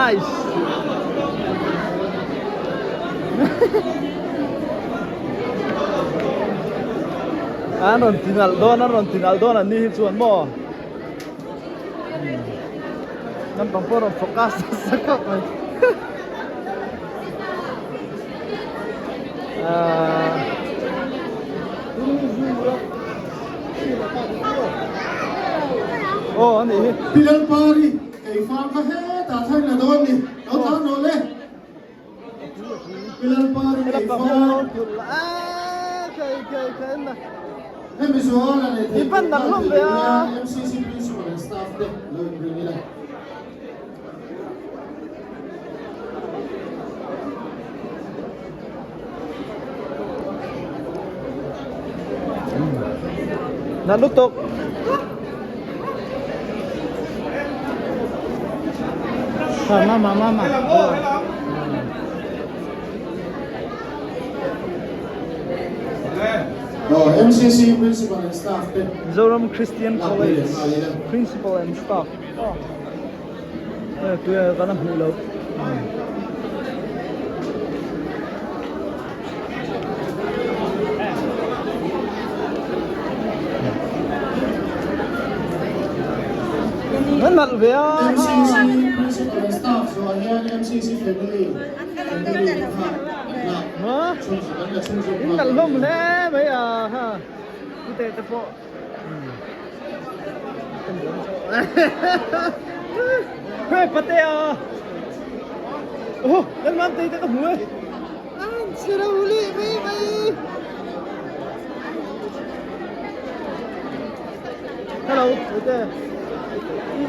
Nice. Ron tinaldon ani hi chuan mo. Nam pang por focus sakap mai. Oh, ani hi. Pilal pari, kay fam ka he, tatay na doon ni. No ta no le. Pilal pari kay fam. Kay na. Hey, visual ane. Iban na lom ya. MCC principal and staff de, lo bring nila. Nalutok. Mama. Oh, MCC principal and staff de. Zoram Christian College principal and staff. Oh. Kuya kana hilo. Nal vea. MCC principal and staff, so ayan MCC family. Hả? Những lần hôm nè bây giờ ha. Cái tệ tập bộ. Hey, pateo. Oh, lên mang tay cái mũi. Anh sẽ đâu đi mày. Hello, okay.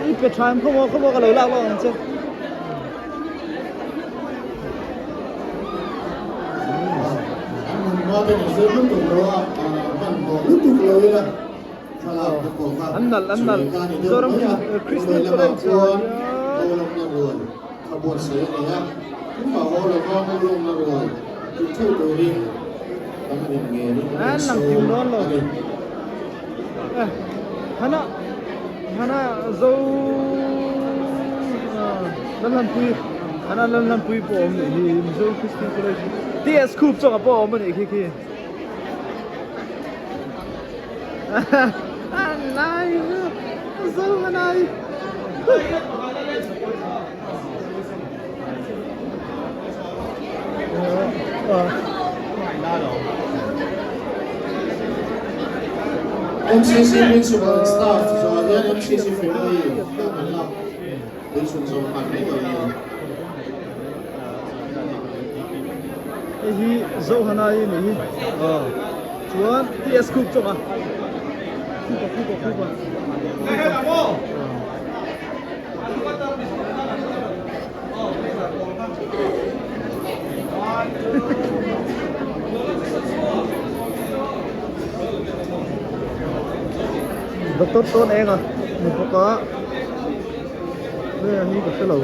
Ít cái time không có cái lối lạc đâu chứ. Annal Zoram Christian College khабор се я cũng bảo hộ là con nó luôn là rồi cứ thu đồ đi con mình nghề đi làm tìm đó rồi hana dâu lần làm pui bộ ông này thì dâu Christian College TS Coupe cho cái bộ ông này kia này dâu cái này MCC principal and staff, so again MCC family, this one's on my name. Hi dâu hana này chuan TS Coupe cho à tốt em à mình có đây là như cái lẩu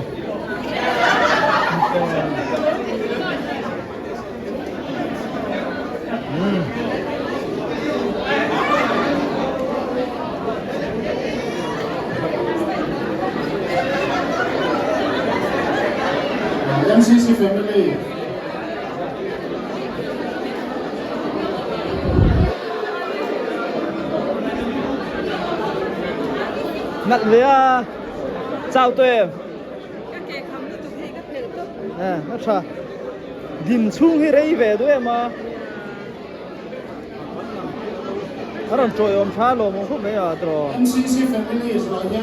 MCC family. nặn với chào tuệ nó sao điểm chung hi đấy về đuôi mà nó còn trội ôm phá lồ một khúc đấy à rồi MCC family is rồi nha.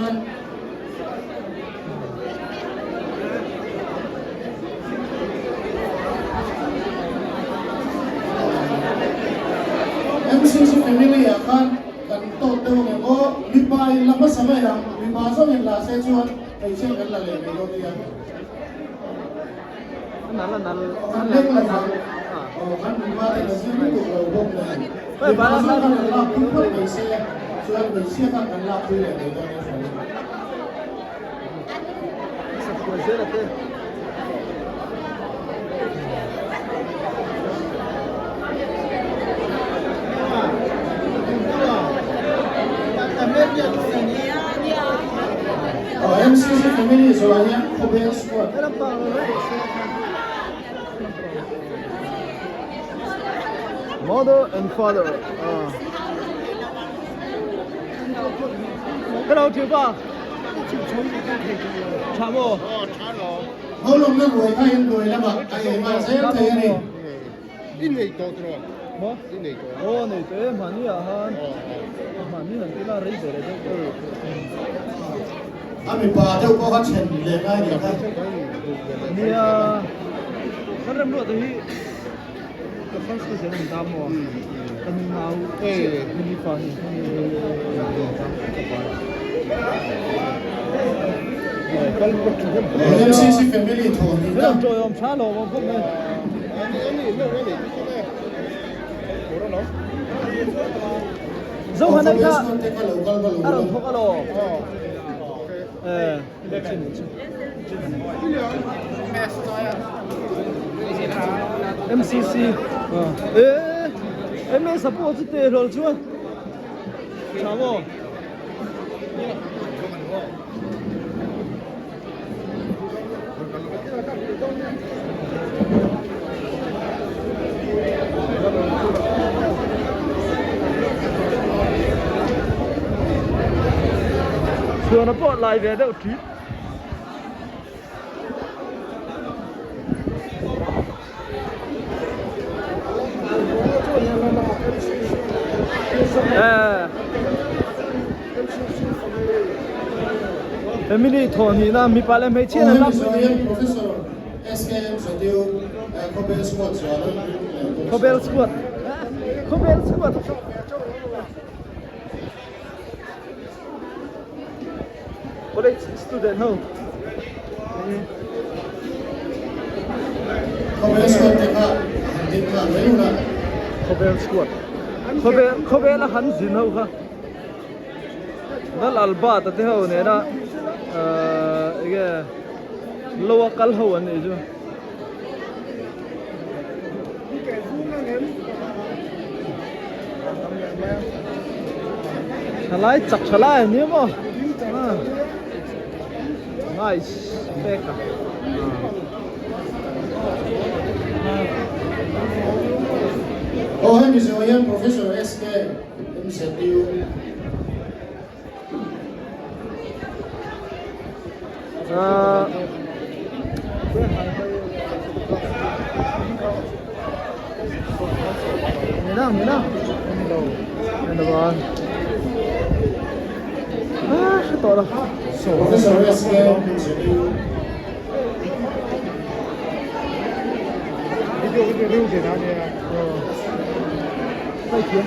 MCC family akan kan to to ngo bi bai lama samay lang bi ba so yin la se chuan ai chen kan la le me lo dia nặn kan lek la kan kan bi ba la si bi to lo bom la ba la kan la pu pu ai se chuan bi se kan la pu le me lo dia MCC family so here chhehvel squad Cái bằng rồi đấy. Mother and father. Cái đầu chịu ba. Chả mồ. How long nó rồi ai rồi là mà ai mà sẽ thấy này inneih to rồi. Hả? Inneih to. Ồ này thế mà như à han. Mà như là cái là rây rồi đấy. mình bà theo có phát triển lên ngay được không? Ni cái rem lu thì cái first cái gì mình làm mồ. Cái nào mình phải MCC family thôi thì cái làm rồi ông xá lồ ông không này. Dâu hắn ấy cả. À đồng thuốc alo. MCC. Em support te rồi chưa? Chào mừng. Xưa nó bỏ lại về đâu trí. Family thôn thì na mi pale mấy chuyện là lắm. Professor SKM sẽ tiêu chhehvel squad rồi đó. Chhehvel squad. Chhehvel squad. College student không? Chhehvel squad thì cả mấy luôn à? Chhehvel squad. Chhehvel là hắn gì đâu cả? Nó là alba ta thế hậu này đó. Cái local hậu anh ấy chứ. Chalai chặt chalai nhớ mà. Nice, peka. Oh, em sẽ hiện Professor SK em sẽ tiêu. Mình nào. Đây là cái to đó. Professor SK em sẽ tiêu. Video gì đó nè. Đây kiếm.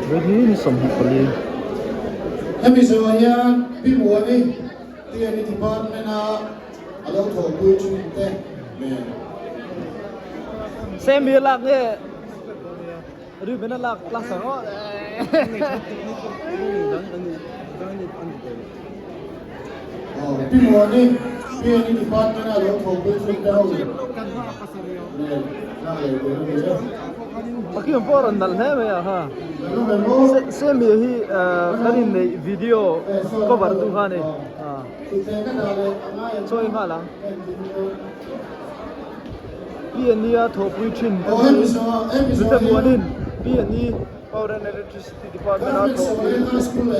Vậy thì sầm hụt liền. Em sẽ hiện bị mua đi. Tiền đi department na alo thổ quy chung te. Xem bia lạc nghe. Rồi bên lạc lạc sáng đó. Bị mua đi. Tiền đi department na alo thổ quy chung te đâu. Aki một lần nãy thế vậy ha. Xem bia hi cái này video cover tu ha này. Chơi ha lang. Pioneer thổ quy trình. Chúng ta muốn đi Pioneer Power and Electricity Department of High school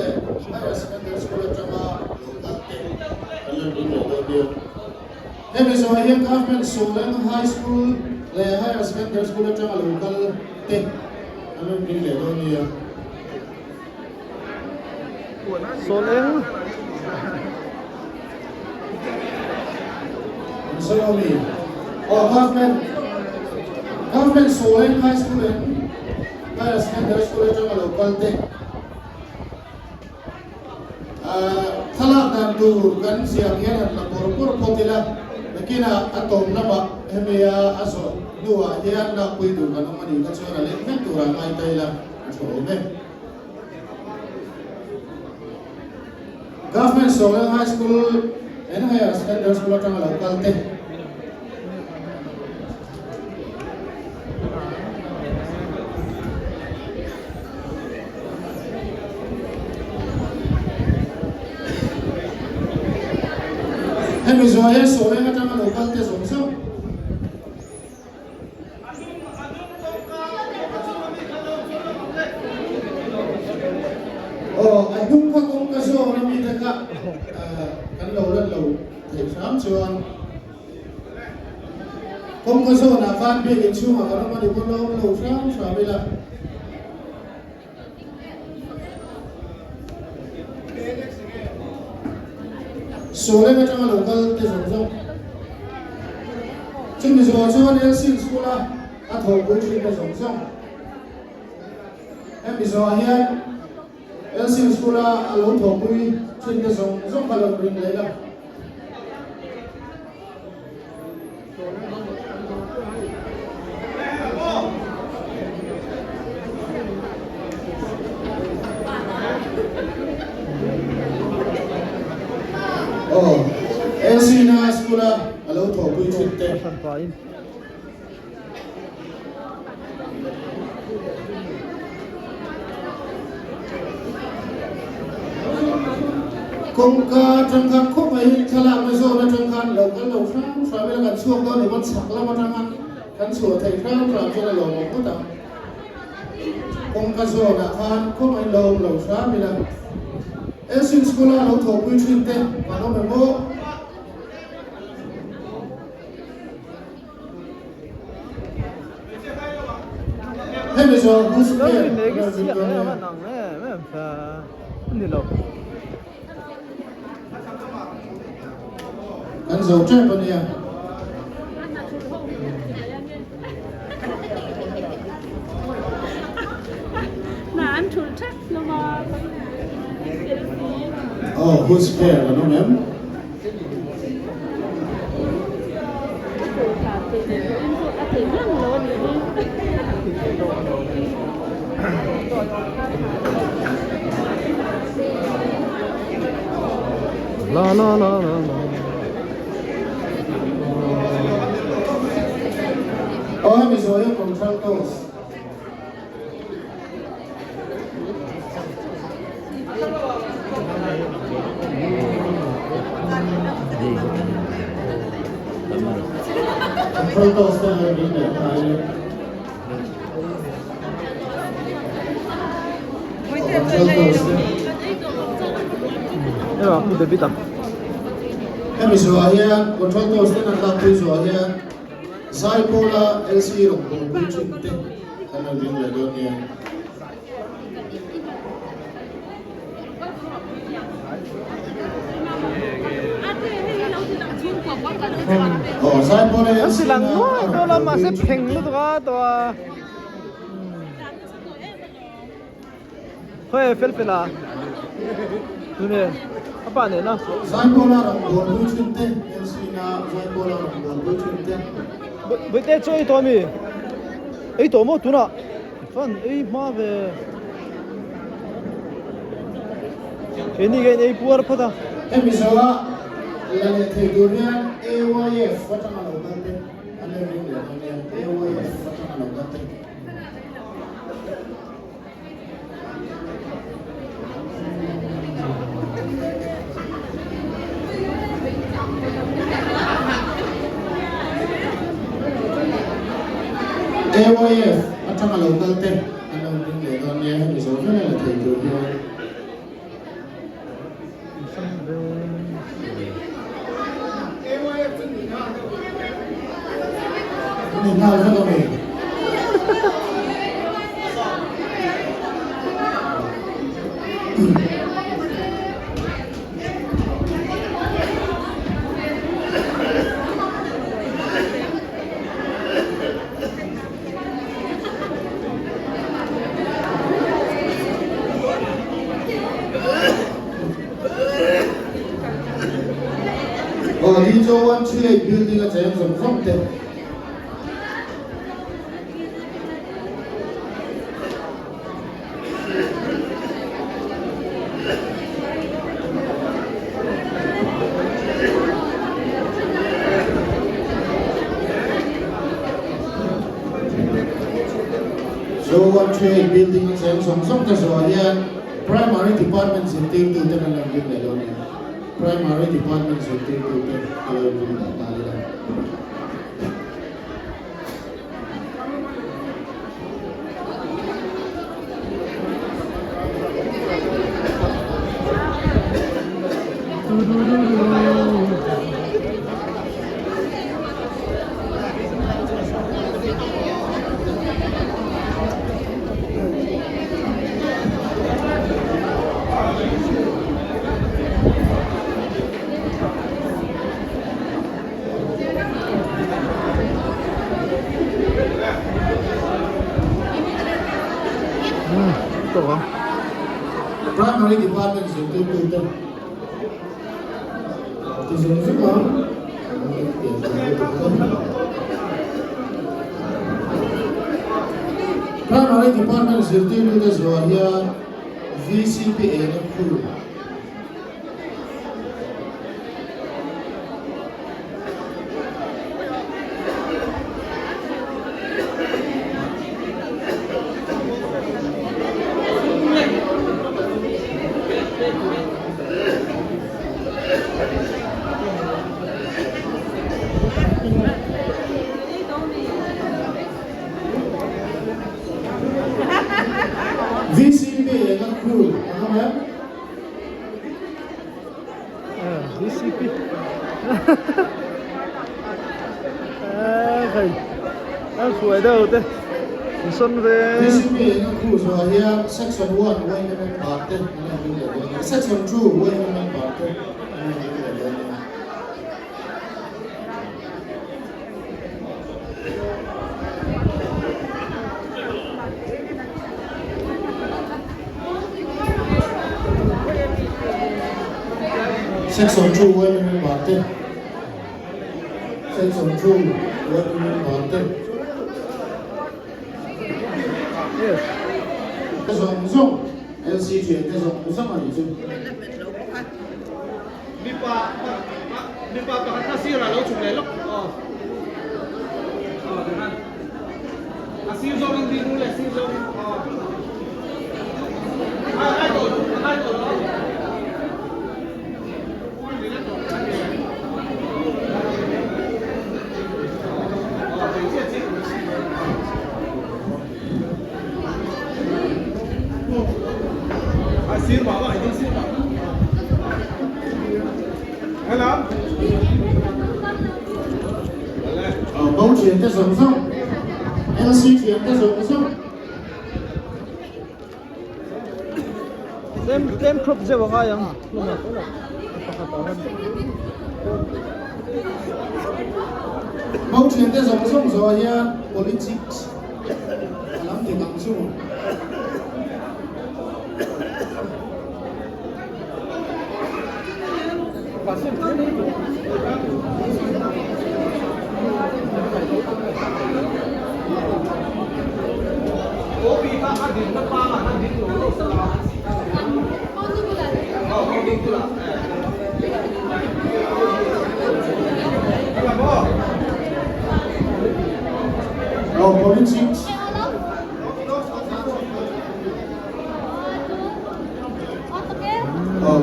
em sẽ hiện government Solang High School le higher secondary school trong local te anh đi le đâu nhỉ Solang Solomon oh government Solang High School higher secondary school trong local te thalak dan tu kan siang yan at pur potila nakina atom nama hemia aso dua yan na puidu kan mani kan so na len tu ra mai taila so me government Solang High School and higher secondary school trong local te hian so le atanga local te song song adung ka kong ka so na mi ta ka kan lo lan lo thei sam chuan kong ka so na kan bi in chu ma ka ma ni ko lo sam sa bi la so le atanga local te song song chung ni so chuan ya sin school a tho ko chi te song song em bi so hian Elsin Skula alone thokui chin the song balon ring lela Elsin Skula alone thokui chin te kung ka tangkan ko may thala may so na tangkan local lo sang sabi lang kan suwag daw ni mat sakla matangan kan suwa tay sang sa sila lo mo ta kung ka so na kan ko may lo sabi lang Elsin Skula lo to pui chinte ano may mo hey may so who's there anh dầu chết con đi à? Là anh chủ trách nó mà. Who's there? Là nó mém. La la la la la. Em rồi em còn sao đâu? Control sẽ là gì để phải Em được biết em rồi em control sẽ là làm gì rồi em Sai Pola Lc rong bong chinte kana ring la do ne Sai Pola Lc silang no do la ma se pheng lu ga to hoye fel pela tune apa ne na Sai Pola rong bong chinte Lc na Sai Pola rong bong chinte bây giờ chơi to mi ấy to mo tu na fan ấy ma về cái này puar phada em bây giờ là thầy dunia AYF phát triển lâu gần đây anh em biết là AYF phát triển lâu gần đây AYF phát triển lâu gần đây anh em biết là bây giờ là thầy dunia Nhìn nào cho tụi mình đi cho anh chị building ở trên giống không thể so one trade building sen song song ta so hian primary department sin team tu te kan lang dik le don primary department secretary to primary department secretary to primary department secretary to Zohia VCPA crew. VCP and crew, VCP. Thầy, ăn tuổi đâu thế? Xuân về. VCP and crew so here section 1 when the part section 2 when the part section 2 when the section 2 when the Yes. cái dòng rộng LC chuyển cái dòng rất là nhiều đi qua cả ta siêu là lâu chụp lấy lúc siêu do anh đi luôn là siêu do ai tổ đó siêu bảo vậy đi siêu bảo hello bóng chuyển cái dòng rộng LC chuyển cái dòng rộng Tem crop je banga yang. bóng chuyển cái dòng rộng rồi nha politics lắm thì bằng chung politics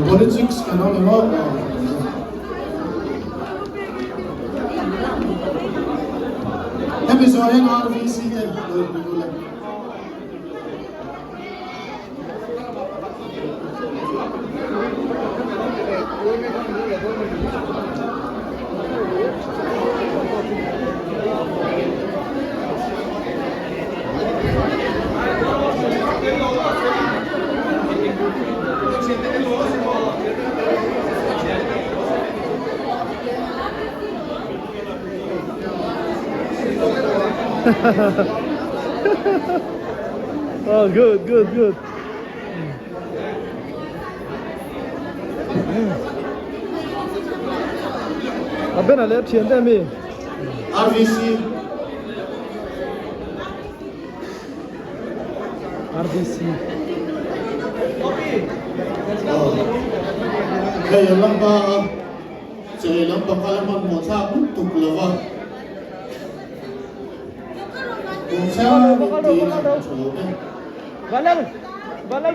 politics and all in all em bây giờ em RVC tên Oh, good. Bên này lẽ thiền đây mi. RVC Kaya lang ba Kaya lang ba kalaman mo sa untuk lava kung sa hindi na Balal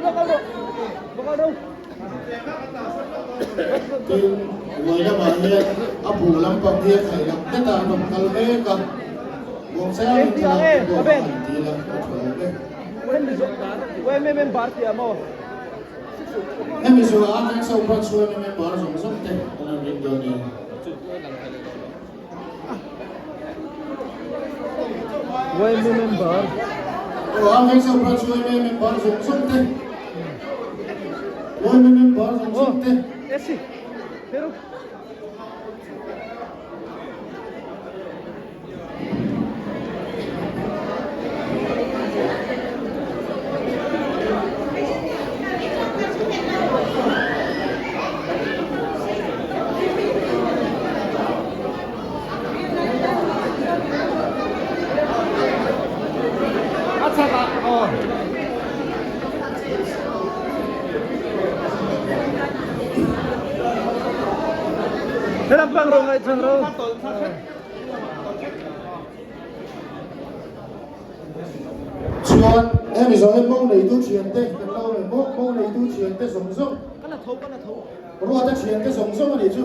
bakal đâu? tin người là mà hiền áp bù lắm bằng hiền hay là tất cả đồng cầu thế cả buông xe lên thì là buông thì là Em bar ti amo. em bây giờ anh đang sau phần xuôi em bỏ dùng sống thế là việc điều này Em bar. anh đang sau phần xuôi em bỏ dùng sống thế em bỏ dùng Oh, sống thế esse. Pero thế làm bằng rồi ngay chẳng rồi. Chuan em bây giờ em mong này tu chuyện thế cái lâu này mong này tu chuyện thế sống sống Cái là thấu. Ruata Lc-i cái sống sống này chứ